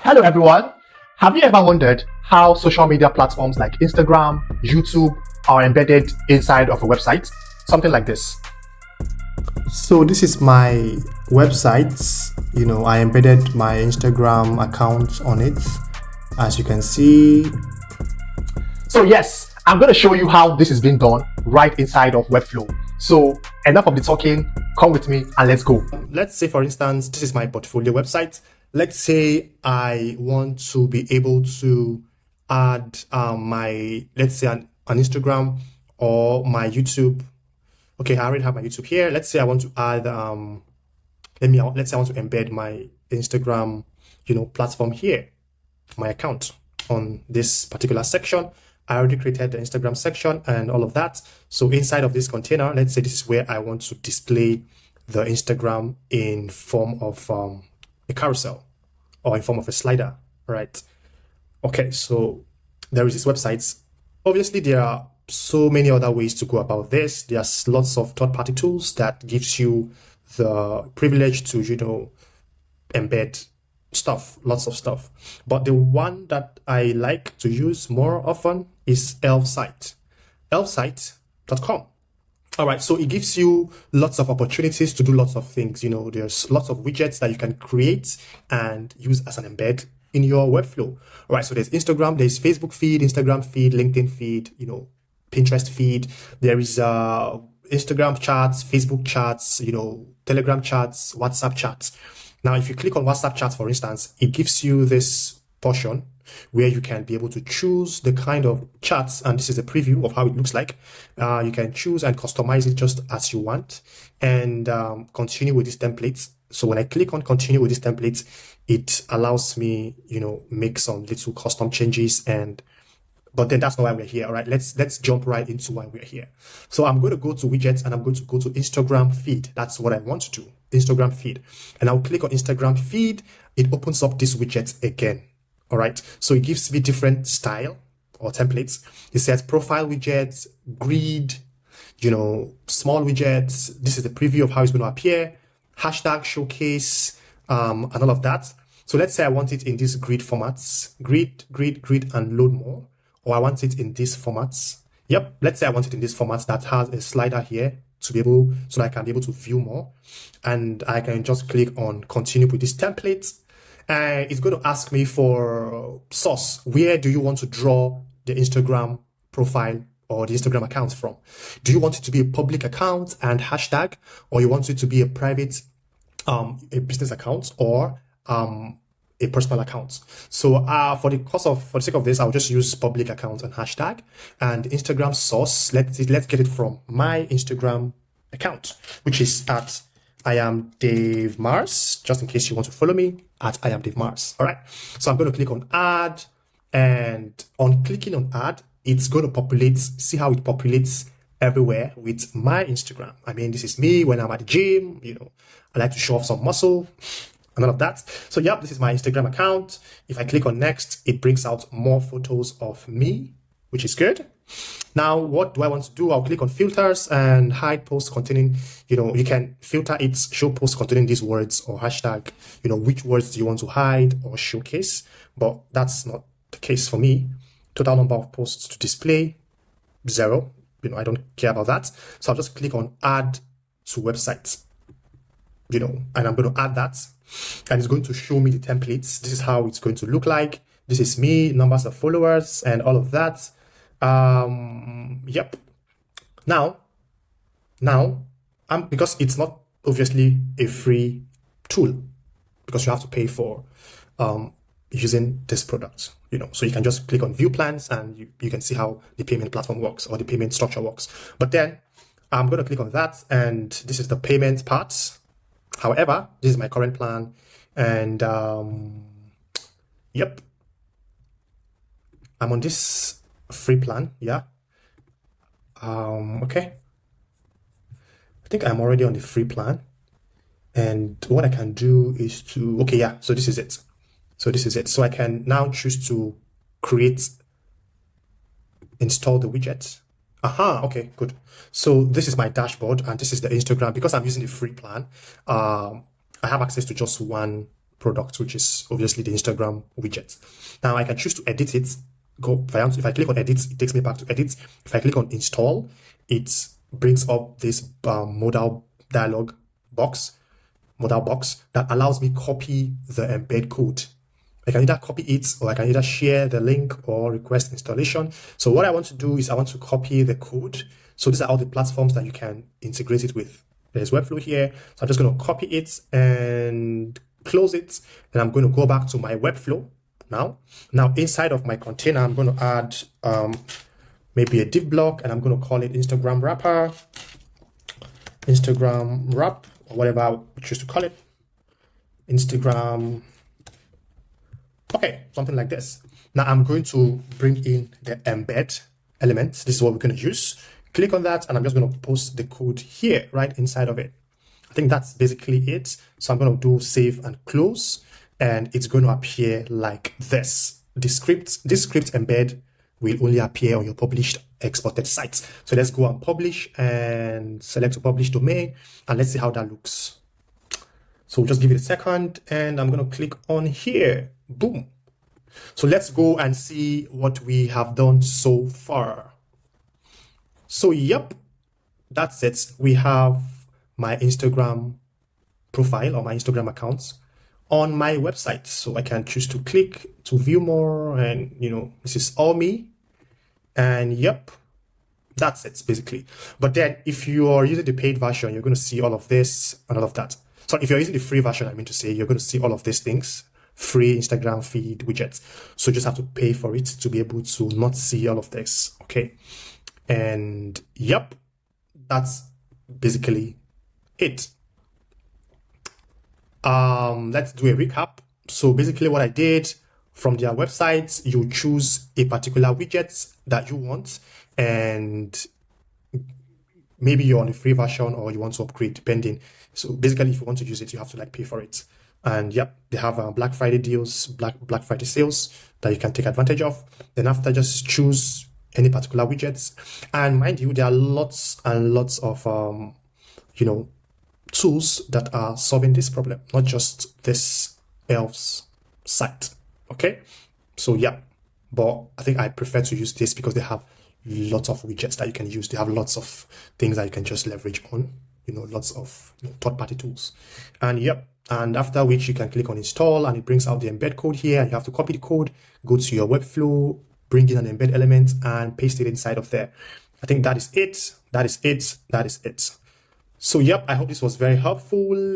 Hello everyone. Have you ever wondered how social media platforms like Instagram, YouTube are embedded inside of a website? Something like this. So this is my website. I embedded my Instagram account on it, as you can see. So yes, I'm going to show you how this is being done right inside of Webflow. So enough of the talking, come with me and let's go. Let's say, for instance, this is my portfolio website. Let's say I want to be able to add let's say an Instagram or my YouTube. Okay, I already have my YouTube here. Let's say I want to add, let's say I want to embed my Instagram, platform here, my account on this particular section. I already created the Instagram section and all of that. So inside of this container, let's say this is where I want to display the Instagram in form of a carousel or in form of a slider, right? Okay, so there is this website. Obviously, there are so many other ways to go about this. There's lots of third-party tools that gives you the privilege to, embed stuff, lots of stuff. But the one that I like to use more often is elfsight.com. All right, so it gives you lots of opportunities to do lots of things. There's lots of widgets that you can create and use as an embed in your Webflow. All right, so there's Instagram, there's Facebook feed, Instagram feed, LinkedIn feed, Pinterest feed. There is Instagram chats, Facebook chats, Telegram chats, WhatsApp chats. Now, if you click on WhatsApp chats, for instance, it gives you this portion where you can be able to choose the kind of chats, and this is a preview of how it looks like. You can choose and customize it just as you want and continue with these templates. So when I click on continue with these templates, it allows me, make some little custom changes but then that's not why we're here. All right, let's jump right into why we're here. So I'm going to go to widgets and I'm going to go to Instagram feed. That's what I want to do, Instagram feed. And I'll click on Instagram feed. It opens up this widget again. All right, so it gives me different style or templates. It says profile widgets, grid, small widgets. This is the preview of how it's going to appear, hashtag showcase, and all of that. So let's say I want it in these grid formats, grid, and load more. Or I want it in these formats. Yep, let's say I want it in this format that has a slider here so that I can be able to view more. And I can just click on continue with this template. And it's going to ask me for source. Where do you want to draw the Instagram profile or the Instagram account from? Do you want it to be a public account and hashtag, or you want it to be a private, a business account, or a personal account? So for the sake of this, I'll just use public account and hashtag. And Instagram source, let's get it from my Instagram account, which is at I am Dave Mars, just in case you want to follow me at I am Dave Mars. All right, so I'm going to click on add, and on clicking on add, it's going to populate. See how it populates everywhere with my Instagram. I mean, this is me when I'm at the gym. I like to show off some muscle and all of that. So yep, this is my Instagram account. If I click on next, it brings out more photos of me, which is good. Now, what do I want to do? I'll click on filters and hide posts containing, you can filter it, show posts containing these words or hashtag, which words do you want to hide or showcase? But that's not the case for me. Total number of posts to display, 0. I don't care about that. So I'll just click on add to websites, and I'm going to add that. And it's going to show me the templates. This is how it's going to look like. This is me, numbers of followers, and all of that. Yep. Now, because it's not obviously a free tool, because you have to pay for using this product. So you can just click on view plans and you can see how the payment platform works or the payment structure works. But then I'm going to click on that, and this is the payment part. However, this is my current plan, and yep, I'm on this free plan. Yeah. Okay. I think I'm already on the free plan, and what I can do is to, okay, yeah. So this is it. So I can now choose to install the widget. Aha, okay, good. So this is my dashboard and this is the Instagram. Because I'm using the free plan, I have access to just one product, which is obviously the Instagram widget. Now I can choose to edit it. If I click on edit, it takes me back to edit. If I click on install, it brings up this modal box that allows me copy the embed code. I can either copy it, or I can either share the link or request installation. So what I want to do is I want to copy the code. So these are all the platforms that you can integrate it with. There's Webflow here. So I'm just going to copy it and close it. And I'm going to go back to my Webflow now. Now inside of my container, I'm going to add maybe a div block, and I'm going to call it Instagram wrapper, Instagram wrap, or whatever I choose to call it. Instagram. Okay, something like this. Now I'm going to bring in the embed elements. This is what we're going to use. Click on that, and I'm just going to post the code here, right inside of it. I think that's basically it. So I'm going to do save and close, and it's going to appear like this. This script embed will only appear on your published exported sites. So let's go and publish and select a publish domain, and let's see how that looks. So just give it a second, and I'm going to click on here. Boom. So let's go and see what we have done so far. So yep, that's it. We have my Instagram profile or my Instagram accounts on my website. So I can choose to click to view more, and this is all me. And yep, that's it basically. But then if you are using the paid version, you're going to see all of this and all of that. So if you're using the free version, I mean to say, you're going to see all of these things. Free Instagram feed widgets. So you just have to pay for it to be able to not see all of this. Okay. And yep, that's basically it. Let's do a recap. So basically what I did, from their websites, you choose a particular widget that you want, and maybe you're on a free version or you want to upgrade depending. So basically if you want to use it, you have to pay for it. And yep, they have Black Friday deals, Black Friday sales that you can take advantage of. Then after, just choose any particular widgets. And mind you, there are lots and lots of tools that are solving this problem, not just this elves site. Okay, so yeah, but I think I prefer to use this because they have lots of widgets that you can use. They have lots of things that you can just leverage on, lots of third-party tools. And yep. And after which you can click on install, and it brings out the embed code here. You have to copy the code, go to your Webflow, bring in an embed element, and paste it inside of there. I think that is it. That is it. That is it. So, yep, I hope this was very helpful.